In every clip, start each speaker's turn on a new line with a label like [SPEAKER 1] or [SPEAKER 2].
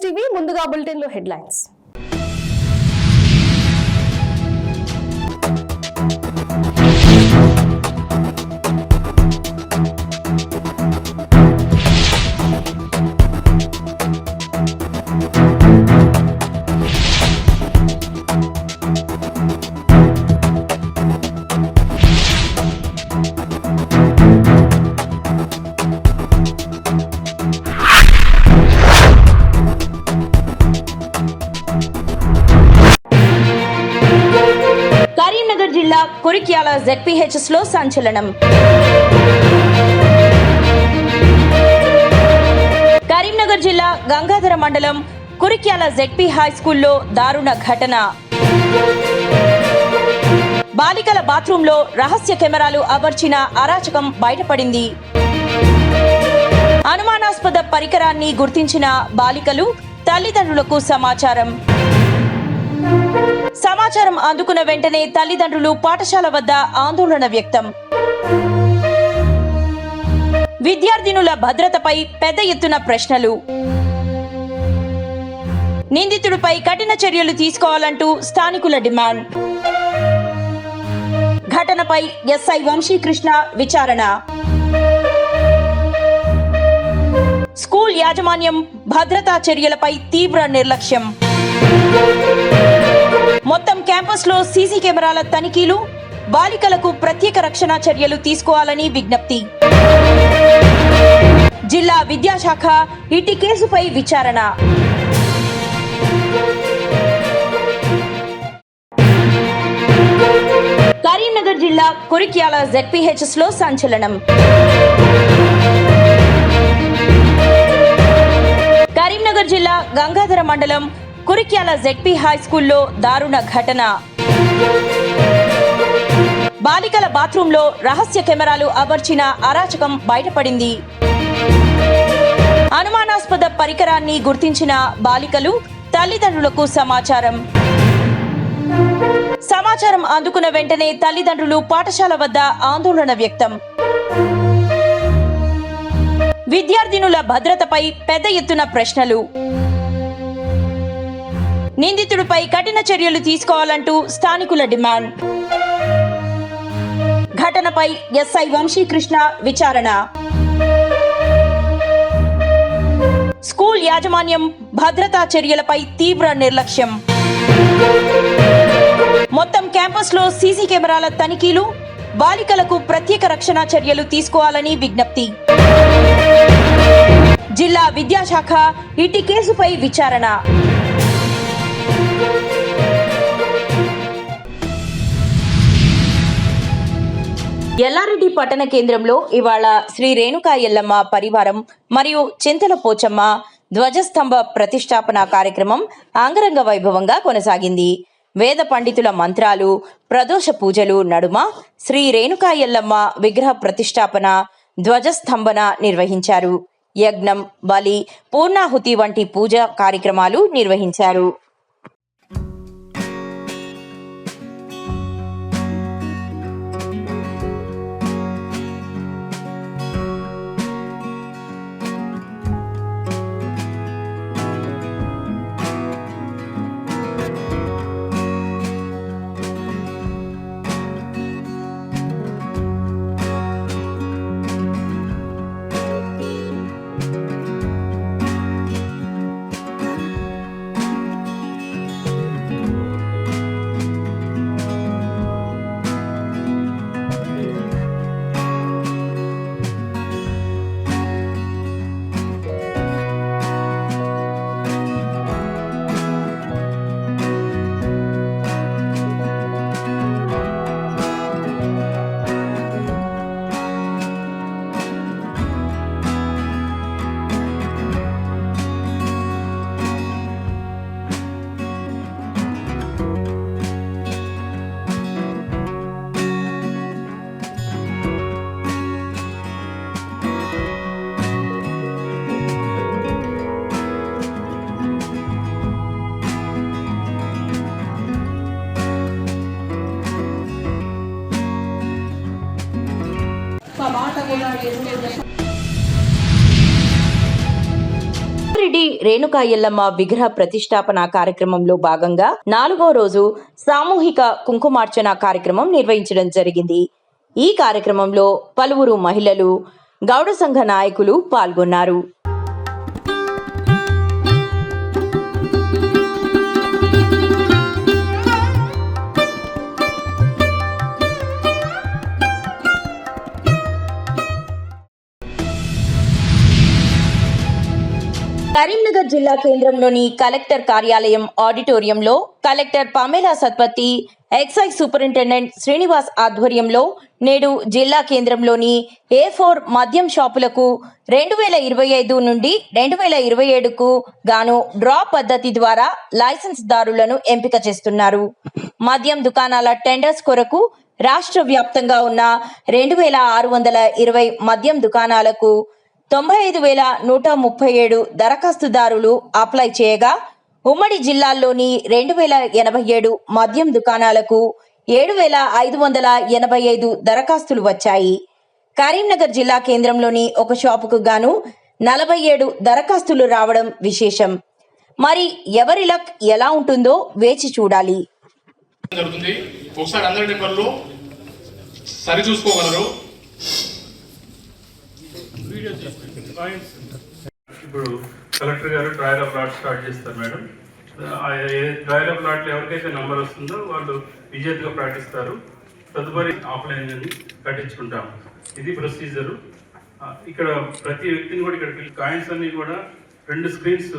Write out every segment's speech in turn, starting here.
[SPEAKER 1] TV ముందుగా బులెటిన్లో headlines.
[SPEAKER 2] Karimnagar జిల్లా కురిక్యాల ZPHS లో సంచలనం. కరీంనగర్ జిల్లా గంగాధర మండలం కురిక్యాల ZP హై స్కూల్లో దారుణ ఘటన. బాలికల బాత్రూంలో రహస్య కెమెరాలు అమర్చిన అరాచకం బయటపడింది. అనుమానాస్పద పరికరాన్ని గుర్తించిన బాలికలు తల్లిదండ్రులకు సమాచారం అందుకున్న వెంటనే తల్లిదండ్రులు పాఠశాల వద్ద ఆందోళన వ్యక్తం. విద్యార్థినుల భద్రతపై పెద్ద ఎత్తున ప్రశ్నలు. నిందితుడిపై కఠిన చర్యలు తీసుకోవాలంటూ స్థానికుల డిమాండ్. ఘటనపై SI వంశీకృష్ణ విచారణ. స్కూల్ యాజమాన్యం భద్రతా చర్యలపై తీవ్ర నిర్లక్ష్యం. మొత్తం క్యాంపస్ లో సీసీ కెమెరాల తనిఖీలు, బాలికలకు ప్రత్యేక రక్షణ చర్యలు తీసుకోవాలని విజ్ఞప్తి. జిల్లా విద్యాశాఖ ఇటీ కేసుపై విచారణ. కరీంనగర్ జిల్లా కురిక్యాల ZPHS లో సంచలనం. కరీంనగర్ జిల్లా గంగాధర మండలం కురిక్యాల ZP హై స్కూల్లో దారుణ ఘటన. బాలికల బాత్రూంలో రహస్య కెమెరాలు అమర్చిన అరాచకం బయటపడింది. అనుమానాస్పద పరికరాన్ని గుర్తించిన బాలికలు తల్లిదండ్రులకు సమాచారం అందుకున్న వెంటనే తల్లిదండ్రులు పాఠశాల వద్ద ఆందోళన వ్యక్తం. విద్యార్థినుల భద్రతపై పెద్ద ఎత్తున ప్రశ్నలు. నిందితుడిపై కఠిన చర్యలు తీసుకోవాలంటూ స్థానికుల డిమాండ్. ఘటనపై SI వంశీకృష్ణ విచారణ. స్కూల్ యాజమాన్యం భద్రతా చర్యలపై తీవ్ర నిర్లక్ష్యం. మొత్తం క్యాంపస్ లో సీసీ కెమెరాల తనిఖీలు, బాలికలకు ప్రత్యేక రక్షణ చర్యలు తీసుకోవాలని విజ్ఞప్తి. జిల్లా విద్యాశాఖ ఇటీ కేసుపై విచారణ. ఎల్లారెడ్డి పట్టణ కేంద్రంలో ఇవాళ శ్రీ రేణుకా ఎల్లమ్మ పరివారం మరియు చింతల పోచమ్మ ధ్వజస్తంభ ప్రతిష్టాపన కార్యక్రమం అంగరంగ వైభవంగా కొనసాగింది. వేద పండితుల మంత్రాలు, ప్రదోష పూజలు నడుమ శ్రీ రేణుకా ఎల్లమ్మ విగ్రహ ప్రతిష్టాపన, ధ్వజస్తంభన నిర్వహించారు. యజ్ఞం, బలి, పూర్ణాహుతి వంటి పూజా కార్యక్రమాలు నిర్వహించారు. రెడ్డి రేణుకా ఎల్లమ్మ విగ్రహ ప్రతిష్టాపన కార్యక్రమంలో భాగంగా 4వ రోజు సామూహిక కుంకుమార్చన కార్యక్రమం నిర్వహించడం జరిగింది. ఈ కార్యక్రమంలో పలువురు మహిళలు, గౌడ సంఘ నాయకులు పాల్గొన్నారు. కరీంనగర్ జిల్లా కేంద్రంలోని కలెక్టర్ కార్యాలయం ఆడిటోరియంలో collector Pamela Satpathy, excise superintendent Srinivas ఆధ్వర్యంలో నేడు జిల్లా కేంద్రంలోని A4 మద్యం షాపులకు 2025 నుండి 2027కు గాను డ్రా పద్ధతి ద్వారా లైసెన్స్ దారులను ఎంపిక చేస్తున్నారు. మద్యం దుకాణాల టెండర్స్ కొరకు రాష్ట్ర వ్యాప్తంగా ఉన్న 2620 మద్యం దుకాణాలకు 95,137 దరఖాస్తుదారులు అప్లై చేయగా, ఉమ్మడి జిల్లాల్లోని 2087 మద్యం దుకాణాలకు 7,585 దరఖాస్తులు వచ్చాయి. కరీంనగర్ జిల్లా కేంద్రంలోని ఒక షాపుకు గాను 47 దరఖాస్తులు రావడం విశేషం. మరి ఎవరి లక్ ఎలా ఉంటుందో వేచి చూడాలి.
[SPEAKER 3] ఒకసారి అందరి నెంబర్లు సరి చూసుకోగలరు.
[SPEAKER 4] ఇప్పుడు కలెక్టర్ గారు ట్రయల్ ఆఫ్ లాట్ స్టార్ట్ చేస్తారు మేడం. ట్రయల్ ఆఫ్ లాట్లో ఎవరికైతే నంబర్ వస్తుందో వాళ్ళు విజేతగా ప్రకటిస్తారు. తదుపరి ఆఫ్లైన్ అని కట్టించుకుంటాం. ఇది ప్రొసీజరు. ఇక్కడ ప్రతి వ్యక్తిని కూడా ఇక్కడ కాయిన్స్ అన్ని కూడా 2 స్క్రీన్స్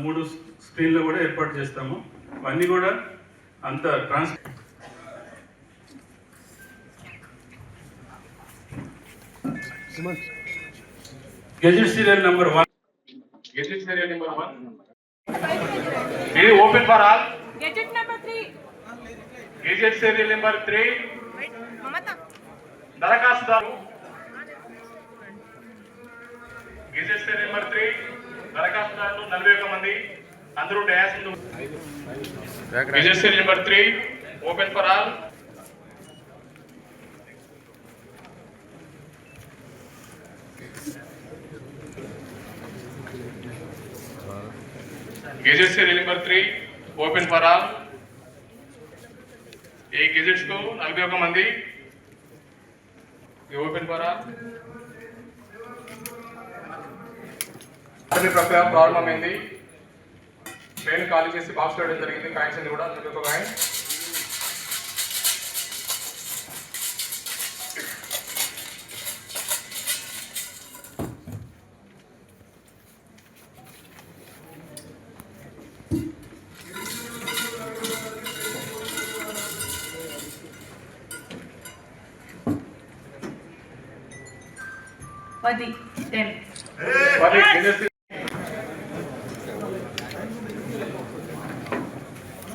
[SPEAKER 4] 3 స్క్రీన్లో కూడా ఏర్పాటు చేస్తాము. అవన్నీ కూడా అంత gazette serial number 1.
[SPEAKER 3] Gazette serial number 1 ఇది open for all.
[SPEAKER 5] Gazette number 3.
[SPEAKER 3] Gazette serial number 3 దరఖాస్తుదారు. గెజెట్ సీరియల్ నెంబర్ 3 దరఖాస్తుదారులు 41 మంది. అందరూ డయాస్ ముందు. Gazette serial number 3 open for all. Gazette serial number 3 open for all. ఈ గెజెట్స్ కు 41 మంది. Open for all. ప్రక్రియ ప్రారంభమైంది. పెయిన్ ఖాళీ చేసి బాక్స్ వేయడం జరిగింది. కాయిన్స్ అన్ని కూడా 41 కాయిన్.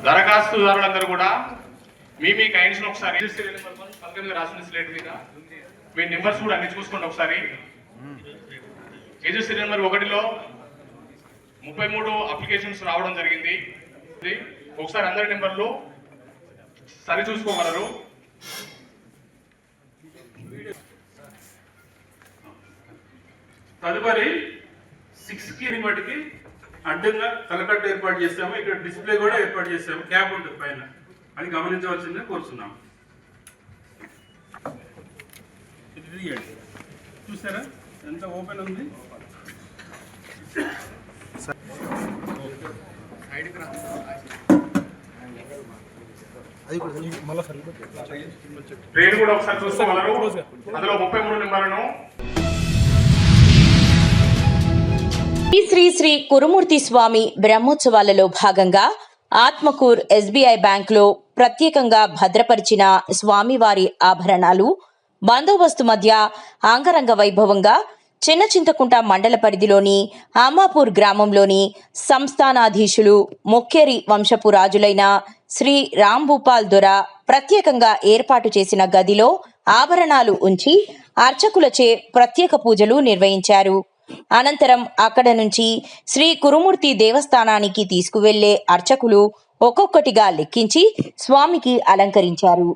[SPEAKER 3] దరఖాస్తుదారులందరూ కూడా మీ కైండ్స్ ఒకసారి పలక మీద రాసిన స్లేట్ మీద మీ నెంబర్స్ కూడా అన్ని చూసుకోండి ఒకసారి. రిజిస్టర్ నెంబర్ 1లో 33 అప్లికేషన్స్ రావడం జరిగింది. ఒకసారి అందరి నెంబర్లు సరి చూసుకోగలరు.
[SPEAKER 4] తదుపరి 6కి మటుకి అడ్డంగా తలకట్టు ఏర్పాటు చేస్తాము. ఇక్కడ డిస్ప్లే కూడా ఏర్పాటు చేస్తాము. క్యాప్ ఉంటుంది పైన, అది గమనించవలసిందే కోరుతున్నాము. చూసారా ఎంత ఓపెన్ ఉంది.
[SPEAKER 3] ట్రైన్ కూడా ఒకసారి చూసుకోగలరు. అందులో 33 నెంబర్లను
[SPEAKER 2] శ్రీ శ్రీ కురుమూర్తి స్వామి బ్రహ్మోత్సవాలలో భాగంగా ఆత్మకూర్ SBI బ్యాంకులో ప్రత్యేకంగా భద్రపరిచిన స్వామివారి ఆభరణాలు బందోబస్తు మధ్య అంగరంగ వైభవంగా చిన్నచింతకుంట మండల పరిధిలోని అమ్మాపూర్ గ్రామంలోని సంస్థానాధీశులు మొక్కేరి వంశపు రాజులైన శ్రీ రాంభూపాల్ దొర ప్రత్యేకంగా ఏర్పాటు చేసిన గదిలో ఆభరణాలు ఉంచి అర్చకులచే ప్రత్యేక పూజలు నిర్వహించారు. అనంతరం అక్కడ నుంచి శ్రీ కురుమూర్తి దేవస్థానానికి తీసుకువెళ్లే అర్చకులు ఒక్కొక్కటిగా లెక్కించి స్వామికి అలంకరించారు.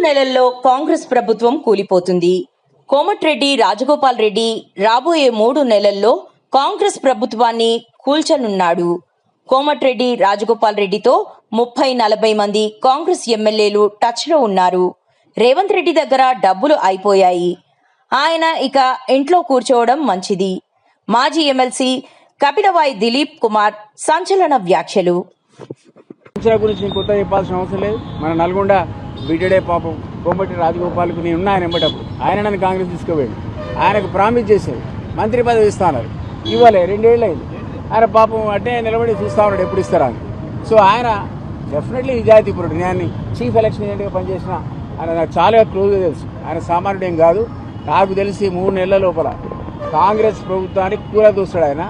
[SPEAKER 2] నెలల్లో కాంగ్రెస్ ప్రభుత్వం కూలిపోతుంది. కోమటిరెడ్డి రాజగోపాల్ రెడ్డి రాబోయే 3 నెలల్లో కాంగ్రెస్ ప్రభుత్వాన్ని కూల్చనున్నాడు. కోమటిరెడ్డి రాజగోపాల్ రెడ్డితో 30-40 మంది కాంగ్రెస్ ఎమ్మెల్యేలు టచ్లో ఉన్నారు. రేవంత్ రెడ్డి దగ్గర డబ్బులు అయిపోయాయి. ఆయన ఇక ఇంట్లో కూర్చోవడం మంచిది. మాజీ ఎమ్మెల్సీ కపిలవాయి దిలీప్ కుమార్ సంచలన వ్యాఖ్యలు.
[SPEAKER 5] గురించి కొత్త చెప్పాల్సిన అవసరం లేదు. మన నల్గొండ బీటెడే పాపం కోమటి రాజగోపాల్కు నేను ఉన్నా ఆయన ఎంబటప్పుడు ఆయన నన్ను కాంగ్రెస్ తీసుకుపోయాడు. ఆయనకు ప్రామిస్ చేశారు మంత్రి పదవి ఇస్తాన్నారు, ఇవ్వలే 2 ఏళ్ళు అయింది. ఆయన పాపం అంటే నిలబడి చూస్తా ఉన్నాడు ఎప్పుడు ఇస్తారా అని. సో ఆయన డెఫినెట్లీ నిజాయితీపరుడు. నేను చీఫ్ ఎలక్షన్ ఏజెంట్గా పనిచేసిన ఆయన నాకు చాలా క్లోజ్గా తెలుసు. ఆయన సామాన్యుడు ఏం కాదు. నాకు తెలిసి 3 నెలల లోపల కాంగ్రెస్ ప్రభుత్వానికి కూలదూస్తాడు. ఆయన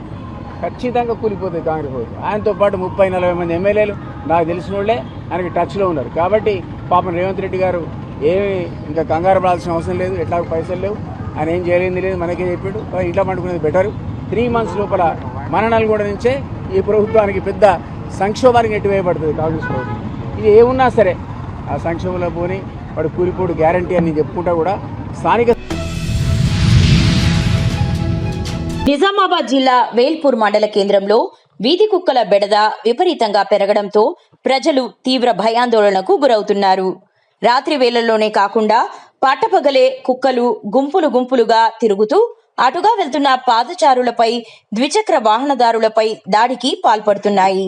[SPEAKER 5] ఖచ్చితంగా కూలిపోతుంది కాంగ్రెస్ ప్రభుత్వం. ఆయనతో పాటు 30-40 మంది ఎమ్మెల్యేలు నాకు తెలిసిన వాళ్ళే ఆయనకి టచ్లో ఉన్నారు. కాబట్టి పాపం రేవంత్ రెడ్డి గారు ఏమి ఇంకా కంగారు పడాల్సిన అవసరం లేదు. ఎట్లా పైసలు లేవు, ఆయన ఏం చేయలేంది లేదు, మనకే చెప్పాడు. ఇంట్లో పండుకునేది బెటర్. 3 months లోపల మన నల్గొండ నుంచే ఈ ప్రభుత్వానికి పెద్ద సంక్షోభానికి నెట్టివేయబడుతుంది కాంగ్రెస్ ప్రభుత్వం. ఇది ఏమున్నా సరే ఆ సంక్షోభంలో పోని వాడు కూలిపోడు గ్యారంటీ అని చెప్పుకుంటా కూడా స్థానిక.
[SPEAKER 2] నిజామాబాద్ జిల్లా వేల్పూర్ మండల కేంద్రంలో వీధి కుక్కల బెడద విపరీతంగా పెరగడంతో ప్రజలు తీవ్ర భయాందోళనకు గురవుతున్నారు. రాత్రి వేళల్లోనే కాకుండా పట్టపగలే కుక్కలు గుంపులుగా తిరుగుతూ అటుగా వెళ్తున్న పాదచారులపై, ద్విచక్ర వాహనదారులపై దాడికి పాల్పడుతున్నాయి.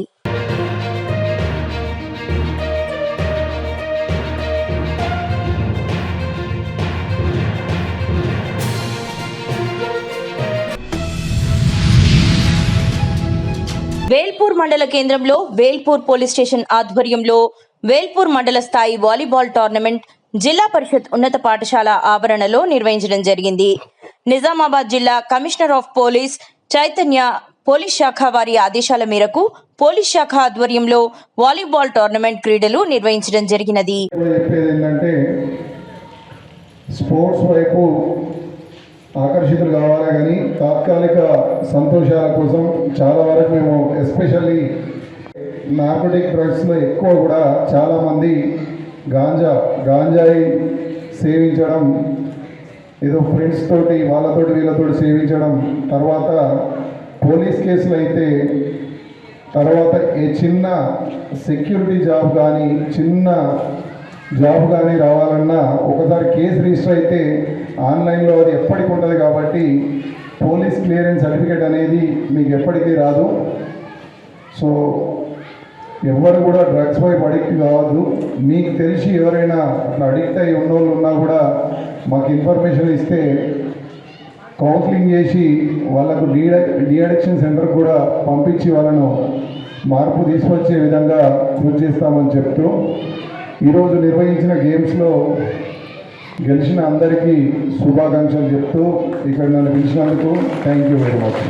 [SPEAKER 2] వేల్పూర్ మండల కేంద్రంలో వేల్పూర్ పోలీస్ స్టేషన్ ఆధ్వర్యంలో వేల్పూర్ మండల స్థాయి వాలీబాల్ టోర్నమెంట్ జిల్లా పరిషత్ ఉన్నత పాఠశాల ఆవరణలో నిర్వహించడం జరిగింది. నిజామాబాద్ జిల్లా commissioner of police Chaitanya police శాఖ వారి ఆదేశాల మేరకు పోలీస్ శాఖ ఆధ్వర్యంలో వాలీబాల్ టోర్నమెంట్ క్రీడలు నిర్వహించడం జరిగినది.
[SPEAKER 6] స్పోర్ట్స్ వైపు ఆకర్షితులు కావాలి కానీ తాత్కాలిక సంతోషాల కోసం చాలా వరకు మేము ఎస్పెషల్లీ నార్కోటిక్ డ్రగ్స్లో ఎక్కువ కూడా చాలామంది గాంజాయి సేవించడం, ఏదో ఫ్రెండ్స్ తోటి వాళ్ళతోటి వీళ్ళతోటి సేవించడం, తర్వాత పోలీస్ కేసులు అయితే తర్వాత ఏ చిన్న సెక్యూరిటీ జాబ్ కానీ చిన్న జాబ్ కానీ రావాలన్నా ఒకసారి కేసు రిజిస్టర్ అయితే ఆన్లైన్లో అది ఎప్పటికి ఉంటుంది. కాబట్టి పోలీస్ క్లియరెన్స్ సర్టిఫికేట్ అనేది మీకు ఎప్పటికీ రాదు. సో ఎవరు కూడా డ్రగ్స్ వైపు అడిక్ట్ కావద్దు. మీకు తెలిసి ఎవరైనా అట్లా అడిక్ట్ అయి ఉన్నోళ్ళు ఉన్నా కూడా మాకు ఇన్ఫర్మేషన్ ఇస్తే కౌన్సిలింగ్ చేసి వాళ్ళకు డీ అడిక్షన్ సెంటర్ కూడా పంపించి వాళ్ళను మార్పు తీసుకొచ్చే విధంగా కృషి చేస్తామని చెప్తూ ఈరోజు నిర్వహించిన గేమ్స్లో గెలిచిన అందరికీ శుభాకాంక్షలు చెప్తూ ఇక్కడ నన్ను పిలిచినందుకు థ్యాంక్ యూ వెరీ మచ్.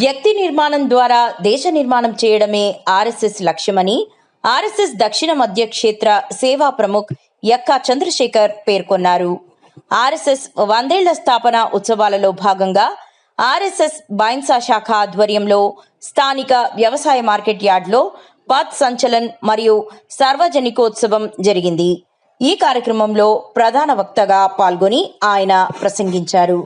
[SPEAKER 2] వ్యక్తి నిర్మాణం ద్వారా దేశ నిర్మాణం చేయడమే ఆర్ఎస్ఎస్ లక్ష్యమని ఆర్ఎస్ఎస్ దక్షిణ మధ్య క్షేత్ర సేవా ప్రముఖ్ యక్కా చంద్రశేఖర్ పేర్కొన్నారు. ఆర్ఎస్ఎస్ 100ఏళ్ల స్థాపన ఉత్సవాలలో భాగంగా ఆర్ఎస్ఎస్ బైన్సా శాఖ ఆధ్వర్యంలో స్థానిక వ్యవసాయ మార్కెట్ యార్డ్లో పథ్ సంచలన్ మరియు సార్వజనికోత్సవం జరిగింది. ఈ కార్యక్రమంలో ప్రధాన వక్తగా పాల్గొని ఆయన ప్రసంగించారు.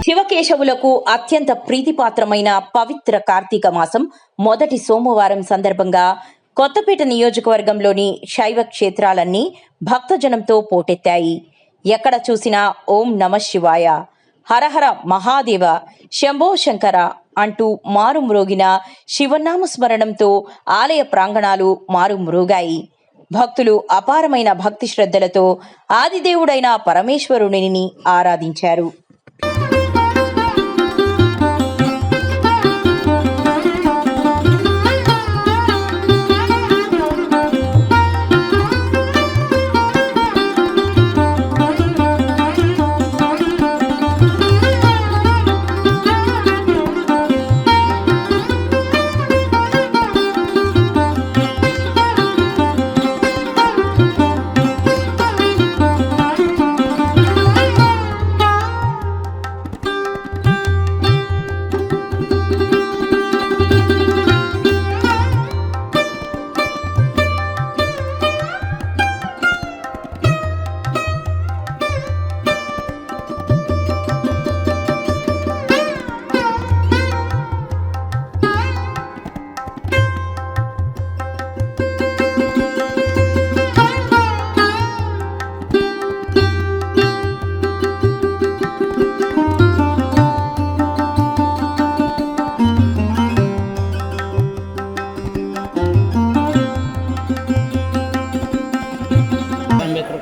[SPEAKER 2] శివకేశవులకు అత్యంత ప్రీతిపాత్రమైన పవిత్ర కార్తీక మాసం మొదటి సోమవారం సందర్భంగా కొత్తపేట నియోజకవర్గంలోని శైవ క్షేత్రాలన్నీ భక్తజనంతో పోటెత్తాయి. ఎక్కడ చూసినా ఓం నమ శివాయ, హరహర మహాదేవ, శంభో శంకర అంటూ మారుమ్రోగిన శివనామస్మరణంతో ఆలయ ప్రాంగణాలు మారుమ్రోగాయి. భక్తులు అపారమైన భక్తి శ్రద్ధలతో ఆదిదేవుడైన పరమేశ్వరునిని ఆరాధించారు.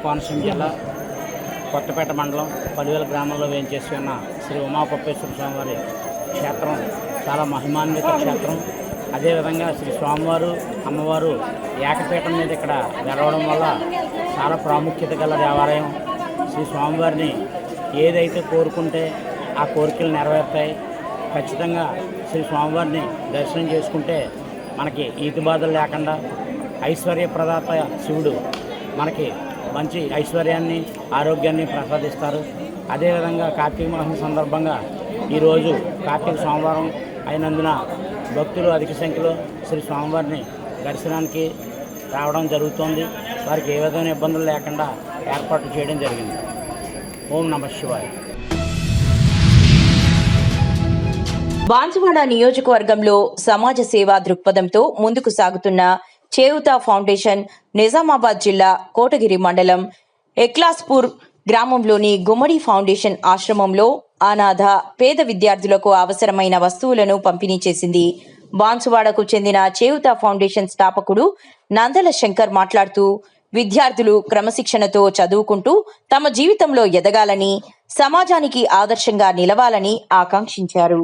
[SPEAKER 7] కోనసీమ జిల్లా కొత్తపేట మండలం పలువేల గ్రామంలో వేయించేసి ఉన్న శ్రీ ఉమాపప్పేశ్వర స్వామివారి క్షేత్రం చాలా మహిమాన్విత క్షేత్రం. అదేవిధంగా శ్రీ స్వామివారు అమ్మవారు ఏకపీఠం మీద ఇక్కడ వెలవడం వల్ల చాలా ప్రాముఖ్యత గల దేవాలయం. శ్రీ స్వామివారిని ఏదైతే కోరుకుంటే ఆ కోరికలు నెరవేరుతాయి. ఖచ్చితంగా శ్రీ స్వామివారిని దర్శనం చేసుకుంటే మనకి ఈతి బాధలు లేకుండా ఐశ్వర్య ప్రదాత శివుడు మనకి మంచి ఐశ్వర్యాన్ని ఆరోగ్యాన్ని ప్రసాదిస్తారు. అదేవిధంగా కార్తీక మాసం సందర్భంగా ఈరోజు కార్తీక సోమవారం అయినందున భక్తులు అధిక సంఖ్యలో శ్రీ స్వామివారిని దర్శనానికి రావడం జరుగుతోంది. వారికి ఏ విధమైన ఇబ్బందులు లేకుండా ఏర్పాట్లు చేయడం జరిగింది. ఓం నమః శివాయ.
[SPEAKER 2] బాన్సువాడ నియోజకవర్గంలో సమాజ సేవా దృక్పథంతో ముందుకు సాగుతున్న చేయూత ఫౌండేషన్ నిజామాబాద్ జిల్లా కోటగిరి మండలం ఎక్లాస్పూర్ గ్రామంలోని గుమ్మడి ఫౌండేషన్ ఆశ్రమంలో అనాథ పేద విద్యార్థులకు అవసరమైన వస్తువులను పంపిణీ చేసింది. బాన్సువాడకు చెందిన చేయూత ఫౌండేషన్ స్థాపకుడు నందల శంకర్ మాట్లాడుతూ విద్యార్థులు క్రమశిక్షణతో చదువుకుంటూ తమ జీవితంలో ఎదగాలని, సమాజానికి ఆదర్శంగా నిలవాలని ఆకాంక్షించారు.